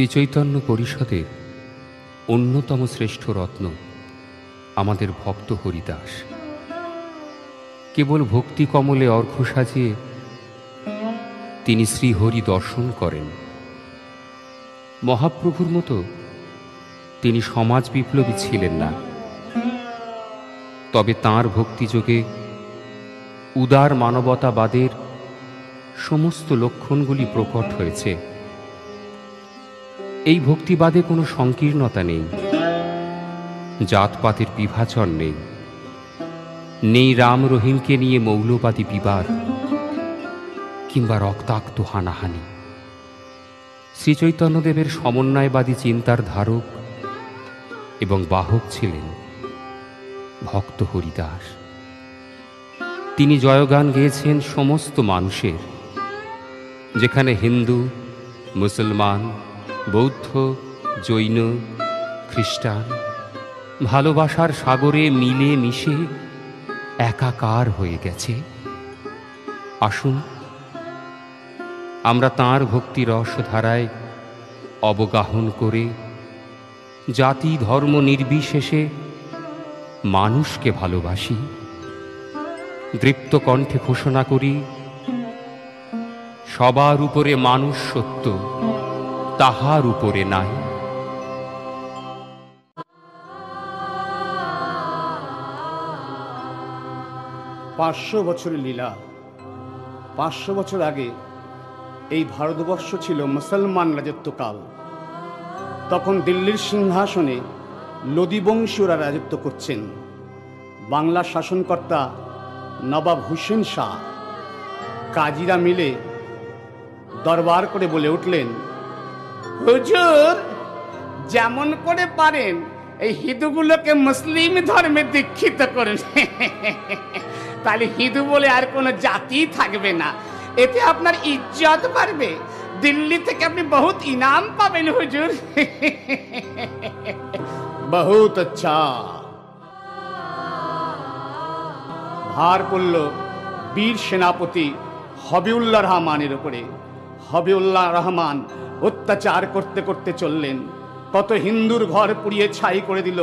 শ্রীচৈতন্য পরিষদের অন্যতম শ্রেষ্ঠ রত্ন আমাদের ভক্ত হরিদাস। কেবল ভক্তি কমলে অর্ঘ্য সাজিয়ে তিনি শ্রীহরি দর্শন করেন। মহাপ্রভুর মতো তিনি সমাজ বিপ্লবী ছিলেন না, তবে তাঁর ভক্তিযোগে উদার মানবতাবাদের সমস্ত লক্ষণগুলি প্রকট হয়েছে। এই ভক্তিবাদে কোনো সংকীর্ণতা নেই, জাতপাতের বিভাজন নেই, নেই রাম রহিমকে নিয়ে মৌলবাদী বিবাদ কিংবা রক্তাক্ত হানাহানি। শ্রীচৈতন্যদেবের সমন্বয়বাদী চিন্তার ধারক এবং বাহক ছিলেন ভক্ত হরিদাস। তিনি জয়গান গেয়েছেন সমস্ত মানুষের, যেখানে হিন্দু, মুসলমান, বৌদ্ধ, জৈন, খ্রিস্টান ভালোবাসার সাগরে মিলে মিশে একাকার হয়ে গেছে। আসুন আমরা তাঁর ভক্তি রসধারায় অবগাহন করে জাতি ধর্ম নির্বিশেষে মানুষকে ভালোবাসি। দৃপ্ত কণ্ঠে ঘোষণা করি, সবার উপরে মানুষ সত্য, তাহার উপরে নাই। 500 বছরের লীলা। 500 বছর আগে এই ভারতবর্ষ ছিল মুসলমান রাজত্বকাল। তখন দিল্লির সিংহাসনে লোদি বংশীয়রা রাজত্ব করছেন। বাংলার শাসনকর্তা নবাব হুসেন শাহ। কাজীরা মিলে দরবার করে বলে উঠলেন, হুজুর, যেমন করে পারেন এই হিন্দুগুলোকে মুসলিম ধর্মে দীক্ষিত করেন, তাহলে হিন্দু বলে আর কোনো জাতি থাকবে না। এতে আপনার ইজ্জত বাড়বে, দিল্লি থেকে আপনি বহুত ইনাম পাবেন হুজুর। বহুত আচ্ছা। ভার পড়ল বীর সেনাপতি হবিউল্লাহ রহমানের উপরে। হবিউল্লাহ রহমান অত্যাচার করতে করতে চললেন। কত হিন্দুর ঘর পুড়িয়ে ছাই করে দিল,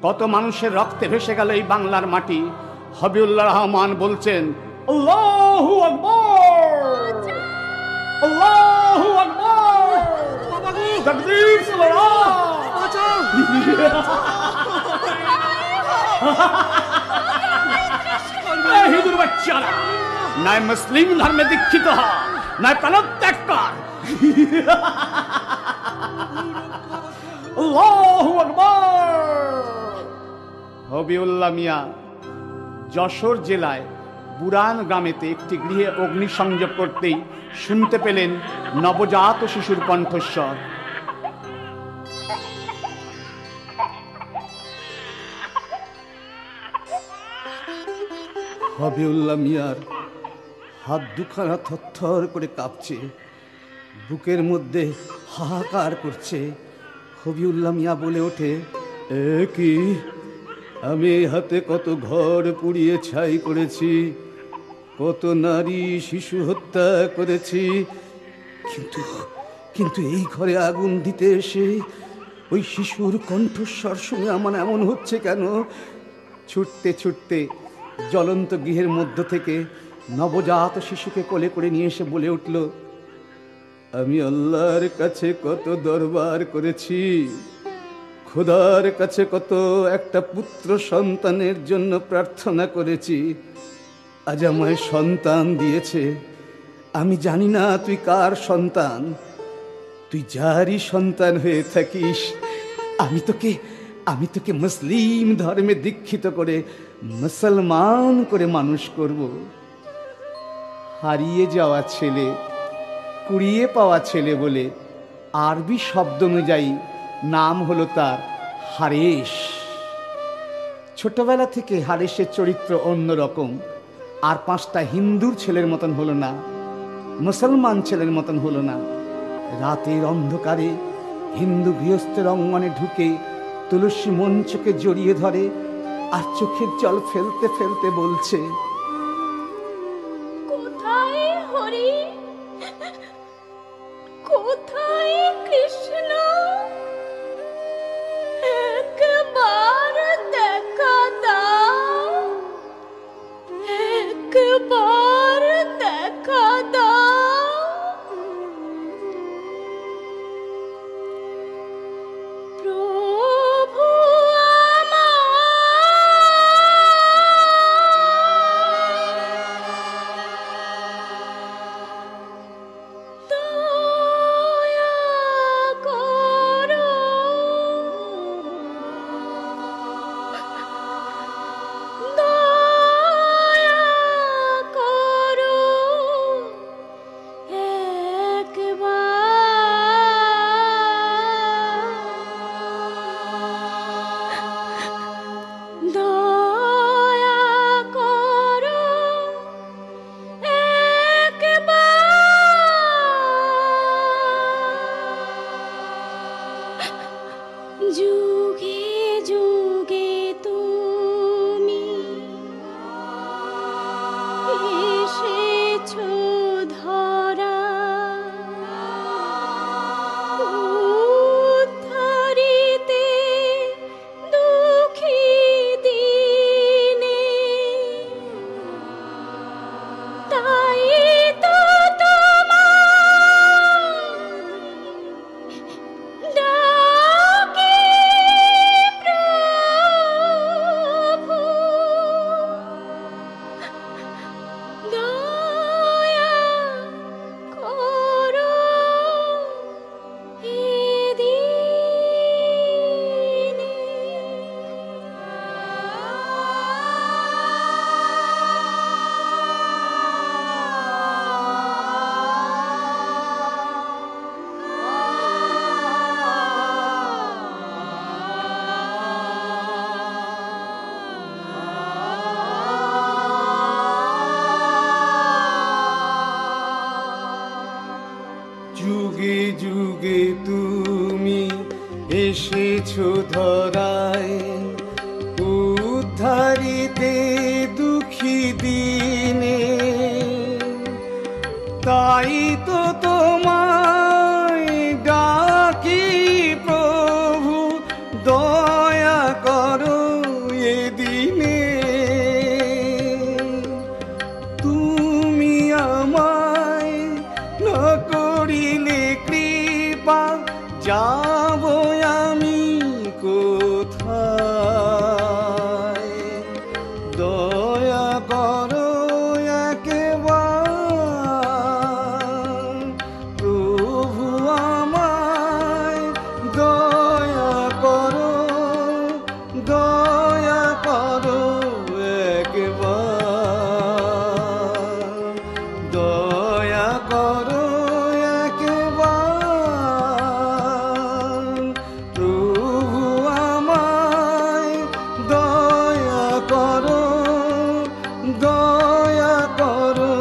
কত মানুষের রক্তে ভেসে গেল এই বাংলার মাটি। হবিউল্লাহ রহমান বলছেন, আল্লাহু আকবার, আল্লাহু আকবার, তাকবীর, সুবহানাল্লাহ। হিন্দুর বাচ্চারা নয় মুসলিম ধর্মে দীক্ষিত হ, নয় প্রাণত্যাগ কর। আল্লাহু আকবার। হবিউল্লাহ মিয়া যশোর জেলায় বুরান গ্রামেতে একটি গৃহে অগ্নিসংযোগ করতেই শুনতে পেলেন নবজাত শিশুর কণ্ঠস্বর। হবিউল্লাহ মিয়ার হাত দুখানা থরথর করে কাঁপছে, বুকের মধ্যে হাহাকার করছে। হবিউল্লাহ মিয়া বলে ওঠে, এ কি, আমি এই হাতে কত ঘর পুড়িয়ে ছাই করেছি, কত নারী শিশু হত্যা করেছি, কিন্তু এই ঘরে আগুন দিতে এসে ওই শিশুর কণ্ঠস্বর শুনে আমার এমন হচ্ছে কেন? ছুটতে ছুটতে জ্বলন্ত গৃহের মধ্য থেকে নবজাত শিশুকে কোলে করে নিয়ে এসে বলে উঠল, আমি আল্লাহর কাছে কত দরবার করেছি, খোদার কাছে কত একটা পুত্র সন্তানের জন্য প্রার্থনা করেছি, আজ আমায় সন্তান দিয়েছে। আমি জানি না তুই কার সন্তান, তুই যারই সন্তান হয়ে থাকিস, আমি তোকে মুসলিম ধর্মে দীক্ষিত করে মুসলমান করে মানুষ করব। হারিয়ে যাওয়া ছেলে, কুড়িয়ে পাওয়া ছেলে বলে আরবি শব্দ অনুযায়ী নাম হলো তার হারেস। ছোটবেলা থেকে হারেসের চরিত্র অন্যরকম। আর 5টা হিন্দুর ছেলের মতন হলো না, মুসলমান ছেলের মতন হলো না। রাতের অন্ধকারে হিন্দু গৃহস্থের অঙ্গনে ঢুকে তুলসী মঞ্চকে জড়িয়ে ধরে আর চোখের জল ফেলতে ফেলতে বলছে, কোথায় হরি, কোথায় কৃষ্ণ, একবার দেখা দাও, একবার দেখা দাও। প্রভু যুগে যুগে তুমি এসেছো ধরা, উদ্ধারিতে দুঃখী দিনে, তাই তো ডাকি প্রভু, দয়া করো এদিনে। যুগে যুগে তুমি এসেছো ধরায়, উদ্ধারিতে দুঃখী দিনে, তাই তো তোমায় ডাকি প্রভু, দয়া করো এদিনে। তুমি আমায় না করিলে কৃপা, যাব আমি কোথায়? দয়া করো একবার প্রভু আমায়, দয়া করো, দয়া করো একবার, দয়া করো একবার প্রভু আমায়, দয়া করো, দয়া করো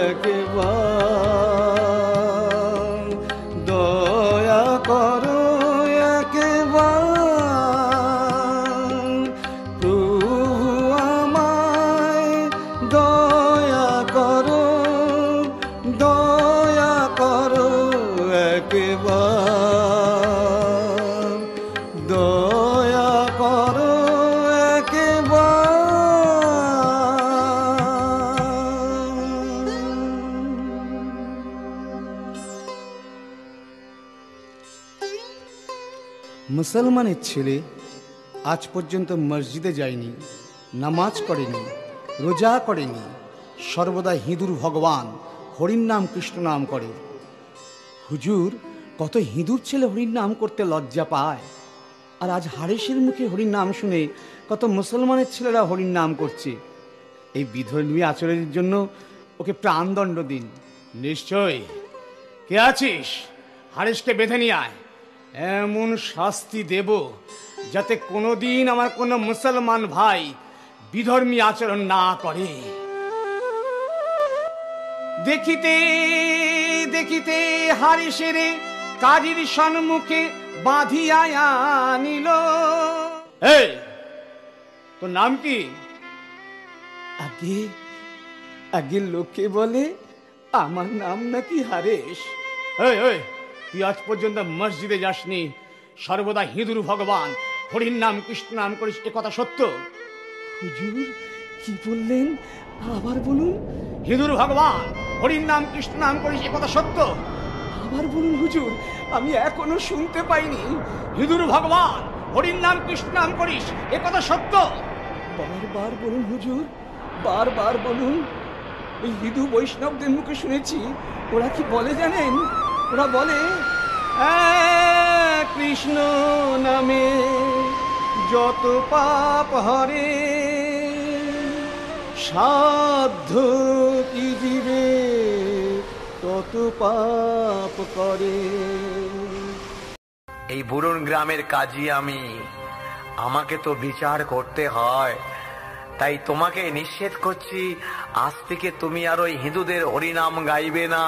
একবার, দয়া করো একবার প্রভু আমায়, দয়া করো, দয়া করো একবার, দয়া করো একবার। মুসলমানের ছেলে আজ পর্যন্ত মসজিদে যায়নি, নামাজ করেনি, রোজা করেনি, সর্বদা হিঁদুর ভগবান হরির নাম কৃষ্ণ নাম করে। হুজুর, কত হিঁদুর ছেলে হরির নাম করতে লজ্জা পায়, আর আজ হারেসের মুখে হরির নাম শুনে কত মুসলমানের ছেলেরা হরির নাম করছে। এই বিধর্মী আচরণের জন্য ওকে প্রাণদণ্ড দিন। নিশ্চয়। কে আছিস? হারেসকে বেঁধে নিয়ে আয়, এমন শাস্তি দেব যাতে কোনোদিন আমার কোনো মুসলমান ভাই বিধর্মী আচরণ না করে। দেখিতে দেখিতে হারেসের কাজীর সম্মুখে বাঁধিয়া আনিল। এই, তোর নাম কি? আগে আগে লোকে বলে আমার নাম নাকি হারেস। এই এই, তুই আজ পর্যন্ত মসজিদে যাসনি, সর্বদা হিঁদুর ভগবান হরির নাম কৃষ্ণ নাম করিস, এ কথা সত্য? হুজুর কি বললেন, আবার বলুন। হিঁদুর ভগবান হরির নাম কৃষ্ণ নাম করিস, এ কথা সত্য? আবার বলুন হুজুর, আমি এখনো শুনতে পাইনি। হিঁদুর ভগবান হরির নাম কৃষ্ণ নাম করিস, এ কথা সত্য? বারবার বলুন হুজুর, বারবার বলুন। ওই হিন্দু বৈষ্ণবদের মুখে শুনেছি, ওরা কি বলে জানেন? ওরা বলে, কৃষ্ণ নামে যত পাপ হরে, সাধ্য কি জীবে তত পাপ করে। এই বুরন গ্রামের কাজী আমি, আমাকে তো বিচার করতে হয়, তাই তোমাকে নিষেধ করছি, আজ থেকে তুমি আর ওই হিন্দুদের হরিনাম গাইবে না।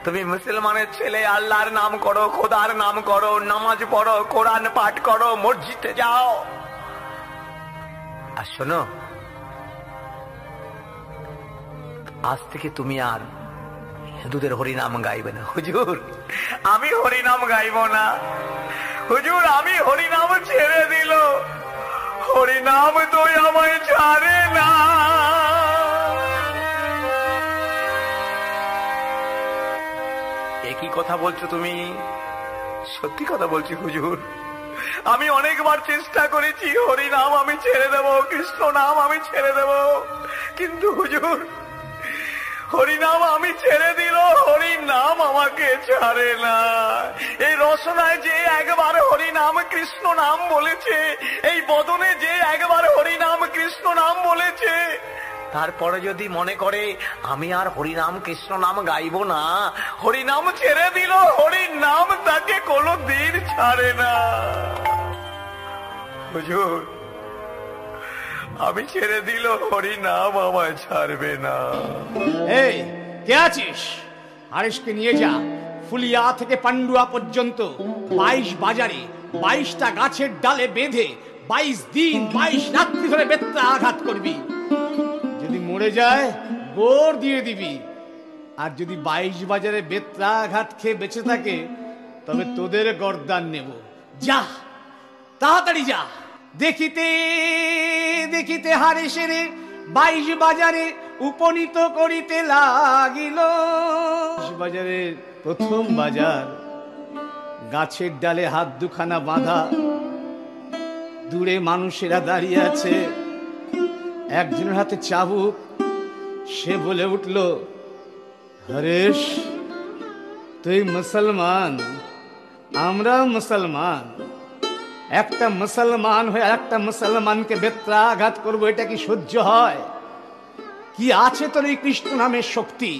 তুমি মুসলমানের ছেলে, আল্লাহর নাম করো, খোদার নাম করো, নামাজ পড়ো, কোরআন পাঠ করো, মসজিদে যাও। আর শোনো, আজ থেকে তুমি আর হিন্দুদের হরিনাম গাইবে না। হুজুর আমি হরিনাম গাইব না, হুজুর আমি হরিনাম ছেড়ে দিল, হরিনাম তো আমায় ছাড়ে না। একই কথা বলছো তুমি? সত্যি কথা বলছি হুজুর, আমি অনেকবার চেষ্টা করেছি হরিনাম আমি ছেড়ে দেব, কৃষ্ণ নাম আমি ছেড়ে দেব, কিন্তু হুজুর হরিনাম আমি ছেড়ে দিল, হরিনাম আমাকে ছাড়ে না। এই রসনায় যে একবার হরিনাম কৃষ্ণ নাম বলেছে, এই বদনে যে একবার হরিনাম কৃষ্ণ নাম বলেছে, তারপরে যদি মনে করে আমি আর হরিনাম কৃষ্ণ নাম গাইব না, হরিনাম ছেড়ে দিল, হরিনাম তাকে কোনোদিন ছাড়ে না। হুজুর আমি ছেড়ে দিল, হরিনাম আমায় ছাড়বে না। এই কে আছিস? আরেশকে নিয়ে যা, ফুলিয়া থেকে পান্ডুয়া পর্যন্ত 22 বাজারে 22টা গাছের ডালে বেঁধে 22 দিন 22 রাত্রি ধরে বেত্রা আঘাত করবি। যদি মরে যায় গোর দিয়ে দিবি, আর যদি 22 বাজারে বেত্রা আঘাত খেয়ে বেঁচে থাকে, তবে তোদের গর্দান নেব। যা, তাড়াতাড়ি যা। দেখিতে দেখিতে হারেশের 22 বাজারে উপনীত করিতে লাগিল। বাজারের প্রথম বাজার, গাছের ডালে হাত দুখানা বাঁধা, দূরে মানুষেরা দাঁড়িয়ে আছে, একজনের হাতে চাবুক। সে বলে উঠল, হরেশ তুই মুসলমান, আমরা মুসলমান, একটা মুসলমান হয়ে একটা মুসলমানকে বেত্রাঘাত করবো, এটা কি সহ্য হয়? কি আছে তোর এই কৃষ্ণ নামের শক্তি?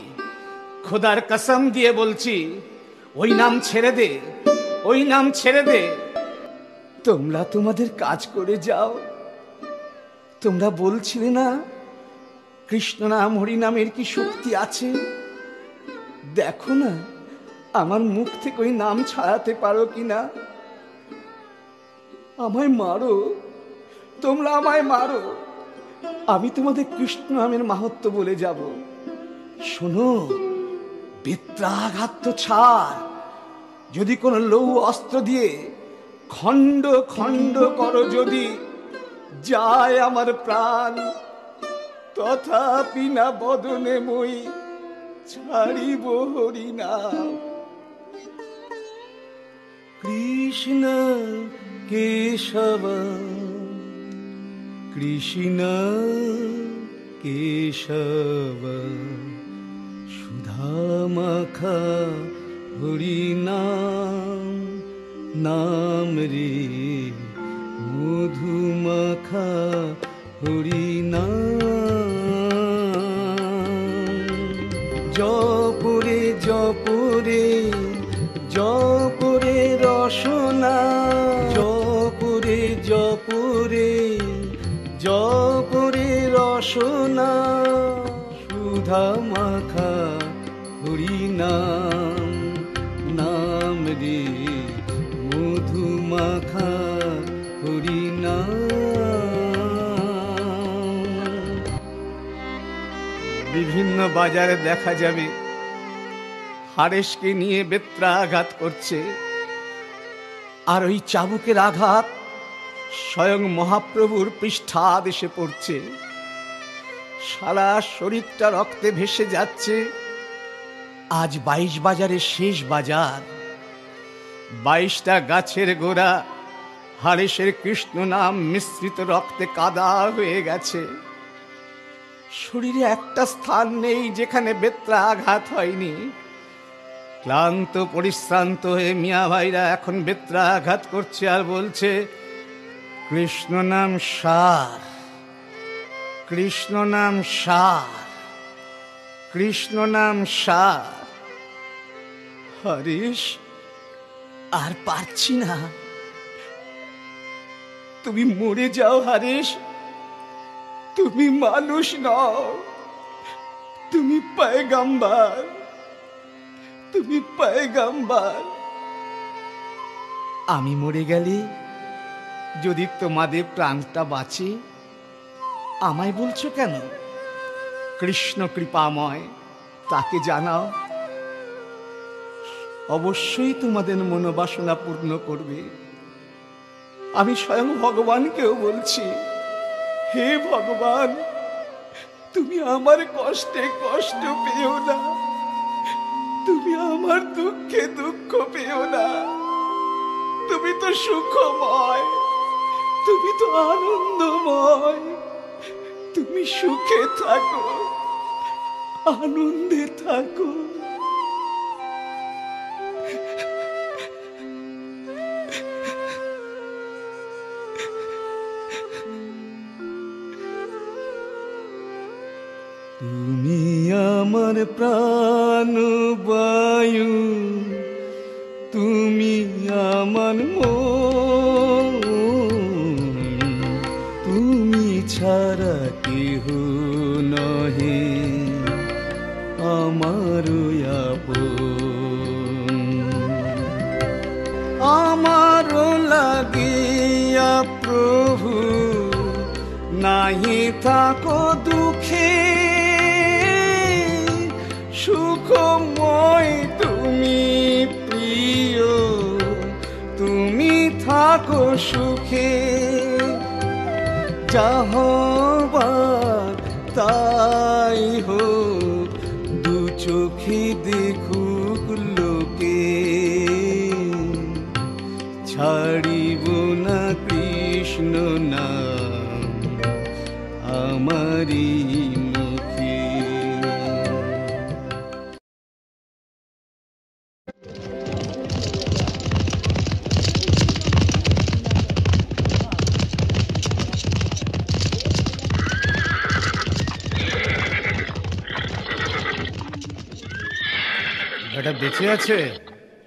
খোদার কসম দিয়ে বলছি, ওই নাম ছেড়ে দে, ওই নাম ছেড়ে দে। তোমরা তোমাদের কাজ করে যাও। তোমরা বলছিলে না কৃষ্ণ নাম হরি নামের কি শক্তি আছে? দেখো না আমার মুখ থেকে ওই নাম ছাড়াতে পারো কিনা। আমায় মারো, তোমরা আমায় মারো, আমি তোমাদের কৃষ্ণ নামের মাহাত্ম্য বলে যাব। শোনো, বেত্রাঘাত তো ছাড়, যদি কোনো লৌহ অস্ত্র দিয়ে খণ্ড খণ্ড করো, যদি যায় আমার প্রাণ, তথাপি না বদনে মই ছাড়িব হরিনাম। কৃষ্ণ কেশব কৃষ্ণ কেশব সুধামাখা হরিনাম, নাম রে মধুমাখা হরিনাম। জপরে জপরে জপরে রসনা, জপরে জপরে জপরে রসনা, সুধা মাখা হরিনাম, নাম রে মধু মাখা হরিনাম। বিভিন্ন বাজারে দেখা যাবে হারেসকে নিয়ে বেত্রাঘাত করছে, আর ওই চাবুকের আঘাত স্বয়ং মহাপ্রভুর পৃষ্ঠাদেশে পড়ছে। সারা শরীরটা রক্তে ভেসে যাচ্ছে। আজ 22 বাজারের শেষ বাজার। 22টা গাছের গোড়া হারেসের কৃষ্ণ নাম মিশ্রিত রক্তে কাদা হয়ে গেছে। শরীরে একটা স্থান নেই যেখানে বেত্রাঘাত হয়নি। ক্লান্ত পরিশ্রান্ত হয়ে মিয়া ভাইরা এখন বেত্রাঘাত করছে আর বলছে, কৃষ্ণ নাম সার, কৃষ্ণ নাম সার, কৃষ্ণ নাম সার। হরিশ, আর পারছি না। তুমি মরে যাও হরিশ, তুমি মানুষ নও, তুমি পয়গম্বর, তুমি পয়গম্বর। আমি মরে গেলে যদি তোমাদের প্রাণটা বাঁচে, আমায় বলছো কেন? কৃষ্ণ কৃপাময়, তাকে জানাও, অবশ্যই তোমাদের মনোবাসনা পূর্ণ করবে। আমি স্বয়ং ভগবানকেও বলছি, হে ভগবান, তুমি আমার কষ্টে কষ্ট পেও না, তুমি আমার দুঃখে দুঃখ পেও না। তুমি তো সুখময়, তুমি তো আনন্দময়, তুমি সুখে থাকো, আনন্দে থাকো। তুমি আমার প্রাণবায়ু, তুমি আমার মন, তুমি ছাড়া কেহ নহে আমার আপন। আমার লাগিয়া প্রভু নাহি থাকো দুঃখে, সুখময় তুমি প্রিয়, তুমি থাকো সুখে। যা হবার তাই হোক, দু চোখে দেখুক লোকে, ছাড়িব না কৃষ্ণ নাম আমারি মুখে। এটা বেঁচে আছে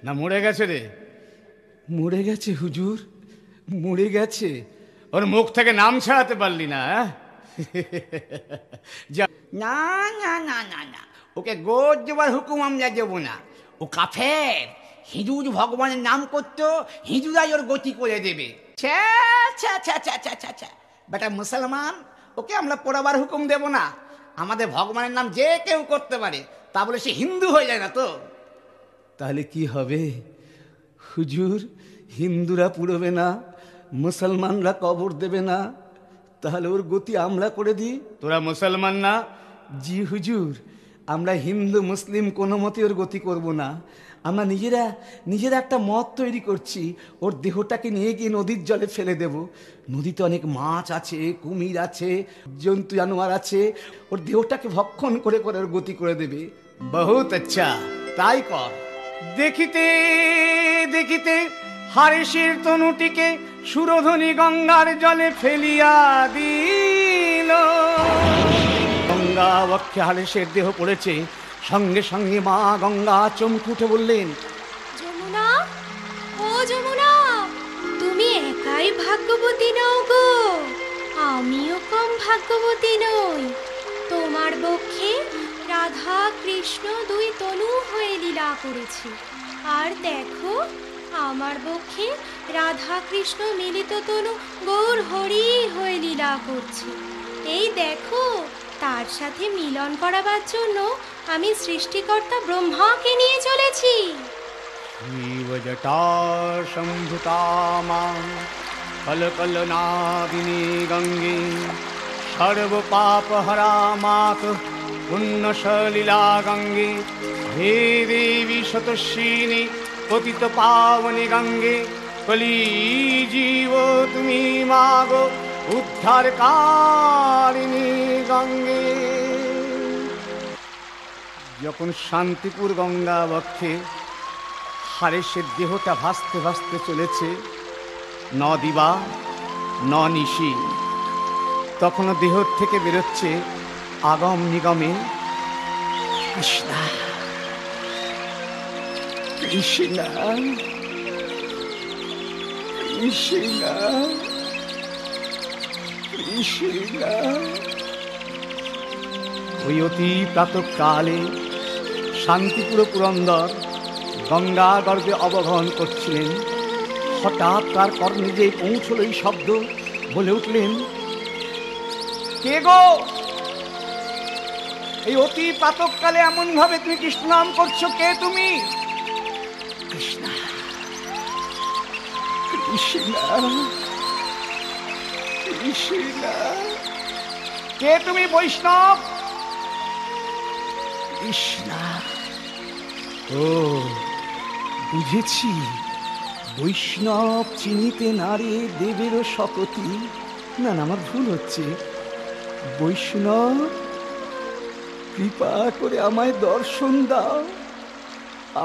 না মরে গেছে রে? মরে গেছে হুজুর, মরে গেছে। ওর মুখ থেকে নাম ছাড়াতে পারলি না? না না না না না, ওকে গোদ দেওয়ার হুকুম আমরা দেবো না। ও কাফের, হিঁদুর ভগবানের নাম করতো, হিঁদুরাই ওর গতি করে দেবে। ছ্যা ছ্যা ছ্যা ছ্যা ছ্যা ছ্যা ছ্যা, বেটা মুসলমান, ওকে আমরা পড়াবার হুকুম দেব না। আমাদের ভগবানের নাম যে কেউ করতে পারে, তা বলে সে হিন্দু হয়ে যায় না তো। তাহলে কি হবে হুজুর? হিন্দুরা পুড়বে না, মুসলমানরা কবর দেবে না, তাহলে ওর গতি আমরা করে দিই। তোরা মুসলমান না? জি হুজুর, আমরা হিন্দু মুসলিম কোনো মতে ওর গতি করব না। আমরা নিজেরা একটা মত তৈরি করছি, ওর দেহটাকে নিয়ে গিয়ে নদীর জলে ফেলে দেব। নদীতে অনেক মাছ আছে, কুমির আছে, জন্তু জানোয়ার আছে, ওর দেহটাকে ভক্ষণ করে করে ওর গতি করে দেবে। বহুত আচ্ছা, তাই কর। দেখিতে দেখিতে হারেসের তনুটিকে সুরধনী গঙ্গার জলে ফেলিয়া দিল। গঙ্গা বক্ষে হারেসের দেহ পড়েছে, সঙ্গে সঙ্গে মা গঙ্গা চমকে উঠে বললেন, যমুনা, ও যমুনা, তুমি একাই ভাগ্যবতী নও গো, আমিও কম ভাগ্যবতী নই। তোমার বক্ষে রাধা কৃষ্ণ দুই তনু হয়ে লীলা করেছে, আর দেখো আমার বক্ষে রাধা কৃষ্ণ মিলিত তনু গৌর হরি হয়ে লীলা করছে। এই দেখো তার সাথে মিলন করাবার জন্য আমি সৃষ্টিকর্তা ব্রহ্মাকে নিয়ে চলেছি। শিবজটা সম্ভুতা মাং কলকলনাদিনী গঙ্গে সর্ব পাপ হরা মাত পুণ্যসলীলা গঙ্গে হে দেবী শতস্বিনী পতিত পাবনী গঙ্গে কলি জীব তুমি মাগো উদ্ধারকারিণী গঙ্গে। যখন শান্তিপুর গঙ্গা বক্ষে হারেসের দেহটা ভাসতে ভাসতে চলেছে, ন দিবা ন নিশি, তখনও দেহ থেকে বেরোচ্ছে আগম নিগমে কৃষ্ণা কৃষ্ণা কৃষ্ণা কৃষ্ণা। ওই অতি প্রাতঃকালে শান্তিপুর পুরন্দর গঙ্গা গর্ভে অবগমন করছিলেন। হঠাৎ তার কর্ণে যে পৌঁছল এই শব্দ, বলে উঠলেন, কে গো? এই অতি প্রাতঃকালে এমন ভাবে তুমি কৃষ্ণ নাম করছো, কে তুমি? কৃষ্ণা কৃষ্ণা কৃষ্ণা। কে তুমি বৈষ্ণব? কৃষ্ণা। ও বুঝেছি, বৈষ্ণব চিনিতে নারে দেবেরও শকতি। না না, আমার ভুল হচ্ছে। বৈষ্ণব, কৃপা করে আমায় দর্শন দাও,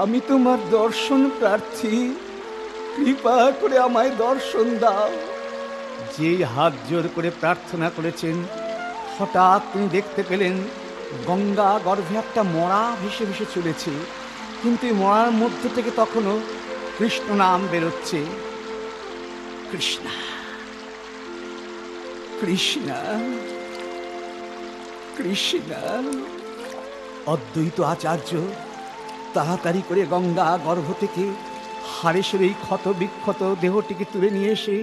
আমি তোমার দর্শন প্রার্থী, কৃপা করে আমায় দর্শন দাও। যেই হাত জোর করে প্রার্থনা করেছেন, হঠাৎ তিনি দেখতে পেলেন গঙ্গা গর্ভে একটা মরা ভেসে ভেসে চলেছে, কিন্তু এই মরার মধ্য থেকে তখনও কৃষ্ণ নাম বেরোচ্ছে। কৃষ্ণা কৃষ্ণা কৃষ্ণা। অদ্বৈত আচার্য তাড়াতাড়ি করে গঙ্গা গর্ভ থেকে হারেসের এই ক্ষত বিক্ষত দেহটিকে তুলে নিয়ে এসে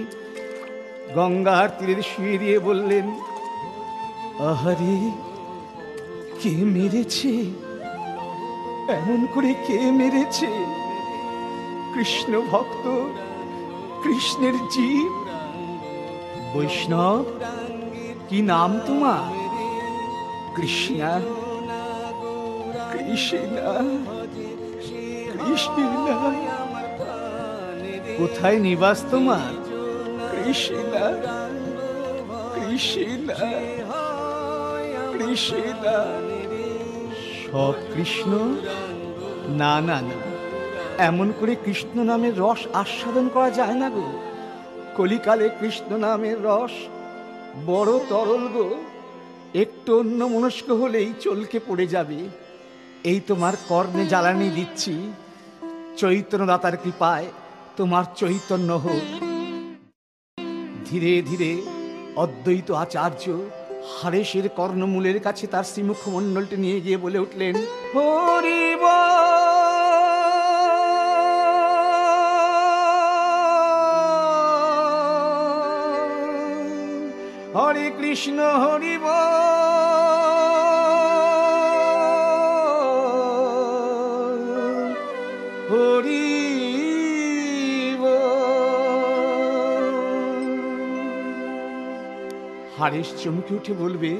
গঙ্গার তীরে শুয়ে দিয়ে বললেন, আহারে, কে মেরেছে? এমন করে কে মেরেছে? কৃষ্ণ ভক্ত, কৃষ্ণের জীব। বৈষ্ণব, কি নাম তোমার? কৃষ্ণা কৃষ্ণা কৃষ্ণা। কোথায় নিবাস তোমার? কৃষ্ণা কৃষ্ণা কৃষ্ণা। সব কৃষ্ণ? না না না, এমন করে কৃষ্ণ নামের রস আস্বাদন করা যায় না গো। কলিকালে কৃষ্ণ নামের রস বড় তরল গো, একটু অন্য মনস্ক হলেই চলকে পড়ে যাবে। এই তোমার কর্ণে জ্বালানি দিচ্ছি, চৈতন্য দাতার কৃপায় তোমার চৈতন্য হোক। ধীরে ধীরে অদ্বৈত আচার্য হারেসের কর্ণমূলের কাছে তার শ্রীমুখমণ্ডলটি নিয়ে গিয়ে বলে উঠলেন, হরি হরে কৃষ্ণ হরি হরি। হারেস চমকে উঠে বলবে,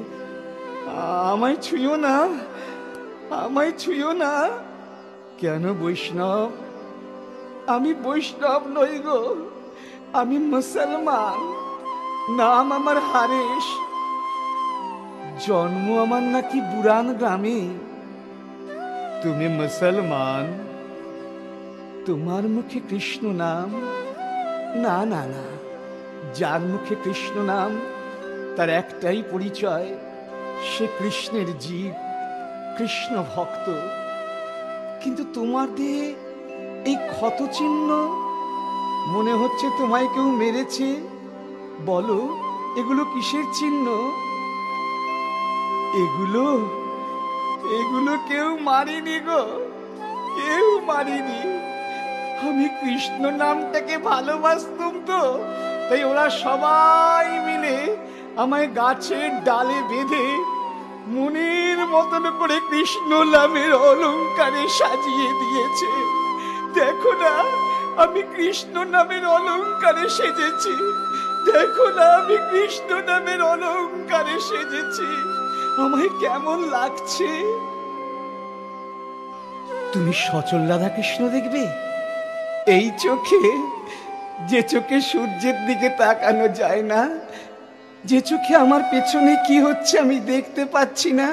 আমায় ছুঁয়ো না, আমায় ছুঁয়ো না। কেন বৈষ্ণব? আমি বৈষ্ণব নই গো, আমি মুসলমান। নাম আমার হারেস, জন্ম আমার নাকি বুরান গ্রামে। তুমি মুসলমান, তোমার মুখে কৃষ্ণ নাম? না না না, যার মুখে কৃষ্ণ নাম তার একটাই পরিচয়, সে কৃষ্ণের জীব, কৃষ্ণ ভক্ত। কিন্তু তোমার দেহে এই ক্ষত চিহ্ন, মনে হচ্ছে তোমায় কেউ মেরেছে। বলো, এগুলো কিসের চিহ্ন? এগুলো এগুলো কেউ মারিনি গো, কেউ মারিনি। আমি কৃষ্ণ নামটাকে ভালোবাসতাম তো, তাই ওরা সবাই মিলে আমায় গাছের ডালে বেঁধে মনের মতন করে কৃষ্ণ নামের অলংকারে সাজিয়ে দিয়েছে। দেখো না, আমি কৃষ্ণ নামের অলংকারে সেজেছি। দেখো না, আমি কৃষ্ণ নামের অলংকারে সেজেছি। আমায় কেমন লাগছে? তুমি সচল রাধা কৃষ্ণ দেখবে এই চোখে, যে চোখে সূর্যের দিকে তাকানো যায় না, যে চোখে আমার পেছনে কি হচ্ছে আমি দেখতে পাচ্ছি না,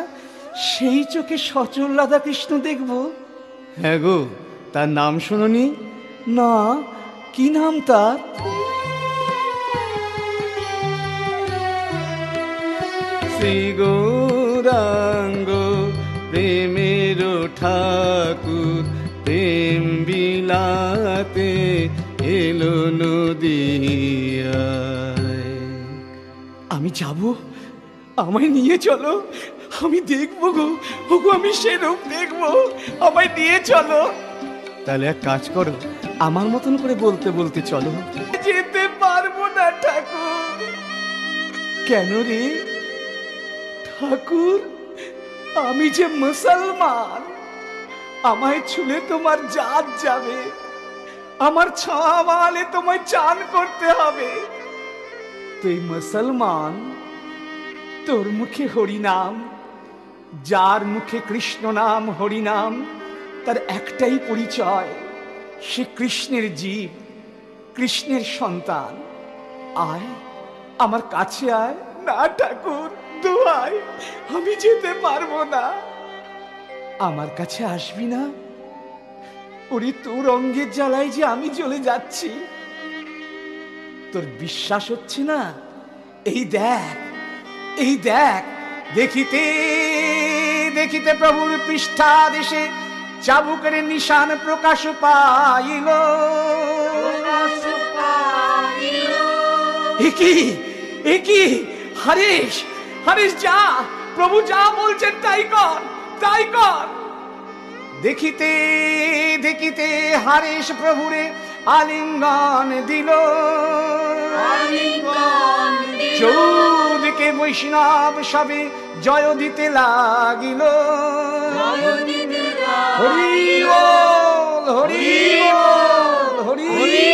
সেই চোখে সচল রাধা কৃষ্ণ দেখব? হ্যাঁ গো, তার নাম শোনোনি? না, কি নাম তার? শ্রী গৌরাঙ্গ প্রেমের ঠাকুর, প্রেম বিলাতে এলো নদিয়ায়। আমি যাব, আমায় নিয়ে চলো, আমি দেখবো গো, ওগো আমি সে রূপ দেখবো, আমায় নিয়ে চলো। তাহলে এক কাজ করো, আমার মতন করে বলতে বলতে চলো। যেতে পারবো না ঠাকুর। কেন রে ঠাকুর? আমি যে মুসলমান, আমায় ছুলে তোমার জাত যাবে, আমার ছোঁয়া মালে তোমায় চান করতে হবে। তুই মুসলমান, তোর মুখে হরিনাম, যার মুখে কৃষ্ণ নাম হরিনাম, তার একটাই পরিচয়, সে কৃষ্ণের জীব, কৃষ্ণের সন্তান। আয় আমার কাছে আয়। না ঠাকুর, দোহাই, আমি যেতে পারবো না। আমার কাছে আসবি না? ওরে তোর অঙ্গের জ্বালায় যে আমি চলে যাচ্ছি। তোর বিশ্বাস হচ্ছে না? এই দেখ, এই দেখ, দেখিতে দেখিতে প্রভুর পৃষ্ঠাদেশে চাবুকের নিশান প্রকাশ পাইল। একই একই, হরিশ হরিশ, যা, প্রভু যা বলছেন তাই কর, তাই কর। দেখিতে দেখিতে হরিশ প্রভুরে আলিঙ্গন দিল। চৌদিকে বৈষ্ণব সবে জয় দিতে লাগিল। হরি বল, হরি বল, হরি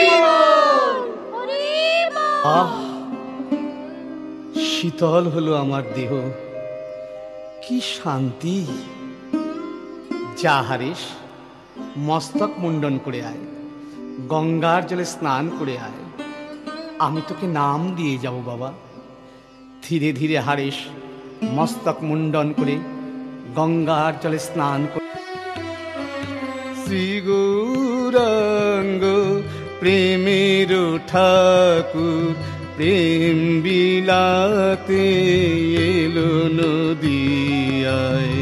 বল। আহ, শীতল হলো আমার দেহ, কি শান্তি। যা হরিশ, মস্তক মুন্ডন করে আয়, গঙ্গার জলে স্নান করে আয়। আমি তোকে নাম দিয়ে যাব বাবা। ধীরে ধীরে হরিশ মস্তক মুন্ডন করে গঙ্গার জলে স্নান করে। শ্রী গৌরাঙ্গ প্রেমের ঠাকুর, প্রেম বিলাতে এলো নদিয়ায়।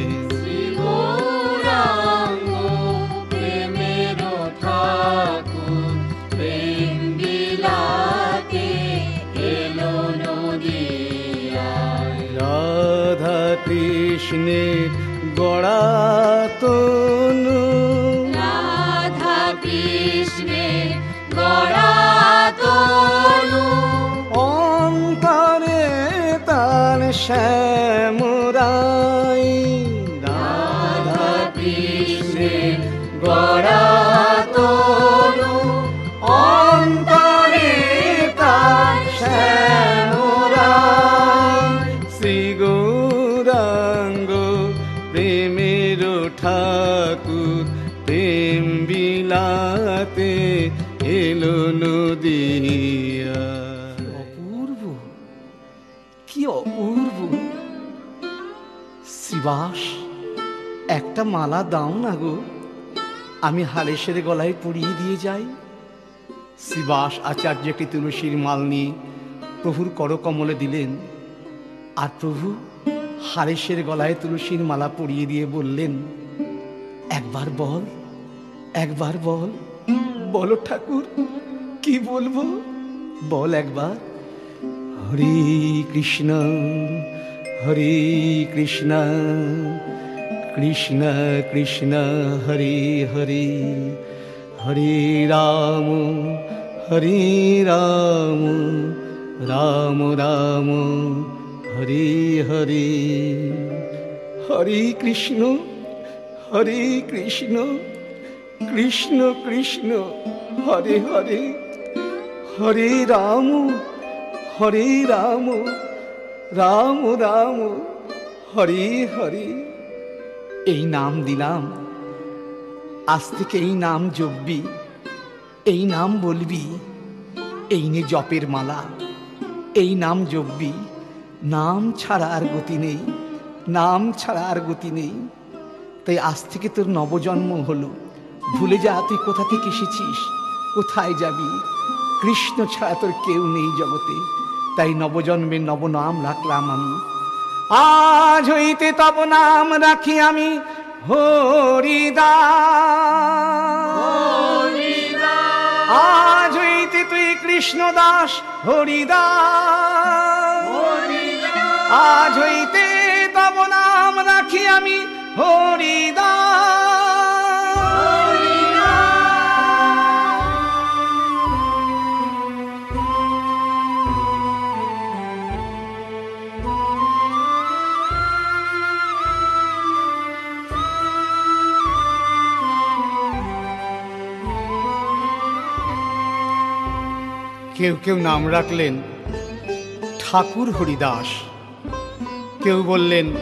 রাধা কৃষ্ণের গড়া তনু, রাধা কৃষ্ণের গড়া তনু, অন্তরে তার শ্যামরাই। রাধা কৃষ্ণের গড়া তনু, অন্তরে তার শ্যামরাই। শ্রী গৌরাঙ্গ প্রেমের ঠাকুর, প্রেম বিলাতে এলো নদিয়া। অপূর্ব, কি অপূর্ব। শ্রীবাস, একটা মালা দাও না গো, আমি হারেশের গলায় পরিয়ে দিয়ে যাই। শ্রীবাস আচার্য একটি তুলসীর মাল নিয়ে প্রভুর করকমলে দিলেন, আর প্রভু হারেশের গলায় তুলসীর মালা পরিয়ে দিয়ে বললেন, একবার বল, একবার বল। বলো ঠাকুর, কি বলবো? বল একবার। হরে কৃষ্ণ, হরে কৃষ্ণ, কৃষ্ণ কৃষ্ণ হরে হরে, হরে রাম, হরে রাম, রাম রাম হরে হরে। হরে কৃষ্ণ হরে কৃষ্ণ কৃষ্ণ কৃষ্ণ হরে হরে, হরে রাম রাম রাম হরে হরে। এই নাম দিলাম, আজ থেকে এই নাম জপবি, এই নাম বলবি, এই নে জপের মালা, এই নাম জপবি। নাম ছাড়া আর গতি নেই, নাম ছাড়া আর গতি নেই। তাই আজ থেকে তোর নবজন্ম হলো। ভুলে যা তুই কোথা থেকে এসেছিস, কোথায় যাবি। কৃষ্ণ ছাড়া তোর কেউ নেই জগতে। তাই নবজন্মের নবনাম রাখলাম আমি। আজ হইতে তব নাম রাখি আমি হরিদাস। আজ হইতে তুই কৃষ্ণ দাস হরিদাস। আজ হইতে তব নাম রাখি আমি হরিদাস। কেউ কেউ নাম রাখলেন ঠাকুর হরিদাস, কেউ বললেন